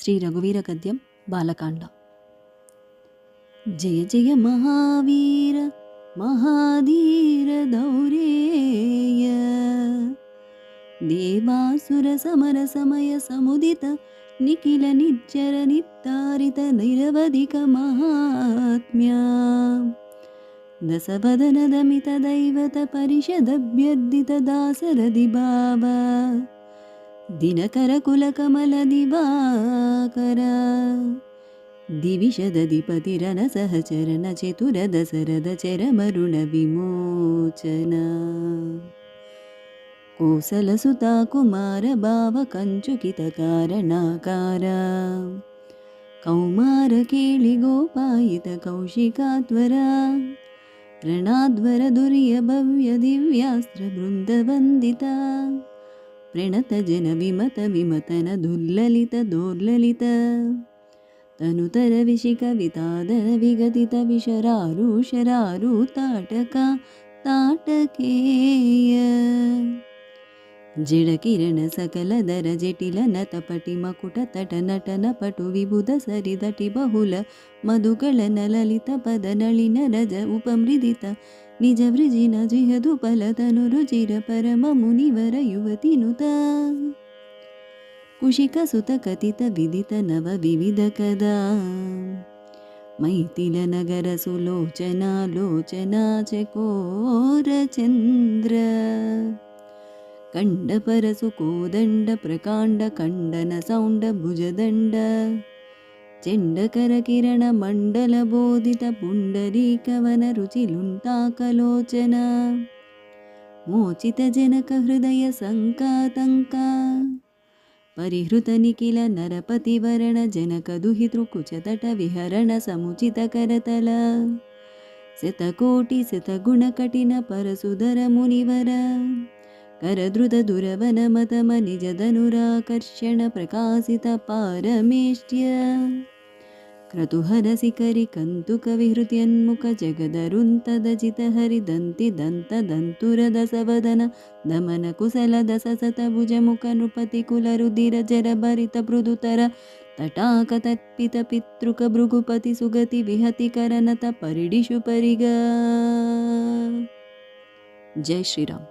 ಶ್ರೀ ರಘುವೀರ ಗದ್ಯಂ ಬಾಲಕಾಂಡ. ಜಯ ಜಯ ಮಹಾವೀರ ಮಹಾಧೀರ ದೌರೇಯ ದೇವಾಸುರ ಸಮರ ಸಮಯ ಸಮುದಿತ ನಿಖಿಲ ನಿಜ್ಜರ ನಿತ್ತಾರಿತ ನಿರವಧಿಕ ಮಹಾತ್ಮ್ಯ ದಸವದನದ ಮಿತ ದೈವತ ಪರಿಷದಭ್ಯರ್ಧಿತ ದಾಸರದಿ ಭಾವ ದಿನಕರ ಕುಲ ಕಮಲ ದಿವಾಕರ ದಿವಿಷದಧಿಪತಿರನ ಸಹಚರನ ಚತುರ ದಸರದ ಚರಮರುಣ ವಿಮೋಚನ ಕೋಸಲ ಸುತ ಕುಮಾರ ಭಾವ ಕಂಚುಕಿತ ಕಾರಣಾಕಾರ ಕೌಮಾರ ಕೇಳಿ ಗೋಪಾಯಿತ ಕೌಶಿಕಾತ್ವರ ರಣಾಧ್ವರ ದುರ್ಯ ಭವ್ಯ ದಿವ್ಯಾಸ್ತ್ರ ಬೃಂದವಂದಿತ ಪ್ರಣತ ಜನ ವಿಮತ ವಿಮತನ ದುರ್ಲಲಿತ ದೋರ್ಲಲಿತ ತನುತರ ವಿಶಿಕ ವಿತಾದರ ವಿಗದಿತ ವಿಶರಾರು ಶರಾರು ತಾಟಕ ತಾಟಕೇಯ ಜಡ ಕಿರಣ ಸಕಲ ದರ ಜಟಿಲ ನತಪಟಿ ಮಕುಟ ತಟ ನಟನ ಪಟು ವಿಬುಧ ಸರಿದಟಿ ಬಹುಲ ಮಧುಗಳನ ಲಲಿತ ಪದ ನಳಿನ ರಜ ಉಪಮೃದಿತ ನಿಜ ವೃಜಿನ ಜಿಹದು ಫಲತನು ರುಚಿರ ಪರಮ ಮುನಿವರ ಯುವತಿ ನುತ ಕುಶಿಕ ಸುತ ಕಥಿತ ವಿದಿತ ನವ ವಿವಿಧ ಕದಾ ಮೈಥಿಲ ನಗರ ಸುಲೋಚನಾ ಲೋಚನಾ ಚಕೋರ ಚಂದ್ರ ಕಂಡ ಪರಸು ಕೋದಂಡ ಪ್ರಕಾಂಡ ಖಂಡನ ಸೌಂಡ ಭುಜದಂಡ ಚೆಂಡಕರ ಕಿರಣ ಮಂಡಲ ಬೋಧಿತ ಪುಂಡರೀಕವನ ರುಚಿಲುಂಟಾಕಲೋಚನ ಮೋಚಿತ ಜನಕ ಹೃದಯ ಸಂಕಾತಂಕ ಪರಿಹೃತ ನಿಖಿಲ ನರಪತಿವರಣ ಜನಕ ದುಹಿತೃ ಕುಚತಟ ವಿಹರಣ ಸಮುಚಿತ ಕರತಲ ಶತಕೋಟಿ ಶತಗುಣ ಕಠಿಣ ಪರಸುಧರ ಮುನಿವರ ಕರದ್ರುತ ದುರವನ ಮತಮ ನಿಜದನುರಾಕರ್ಷಣ ಪ್ರಕಾಶಿತ ಪಾರಮೇಷ್ಟ್ಯ ಕ್ರತುಹರ ಸಿಕರಿ ಕಂತುಕ ವಿಹೃತ್ಯನ್ಮುಖ ಜಗದರುಂತದ ಜಿತ ಹರಿದಂತಿ ದಂತ ದಂತುರ ದಸವದನ ದಮನ ಕುಸಲ ದಸ ಸತ ಭುಜ ಮುಖ ನೃಪತಿ ಕುಲ ರುದಿರ ಜರ ಭರಿತ ಮೃದುತರ ತಟಾಕ ತತ್ಪಿತ ಪಿತೃಕ ಭೃಗುಪತಿ ಸುಗತಿ ವಿಹತಿ ಕರನತ ಪರಿಡಿಶು ಪರಿಗ. ಜೈ ಶ್ರೀರಾಮ್.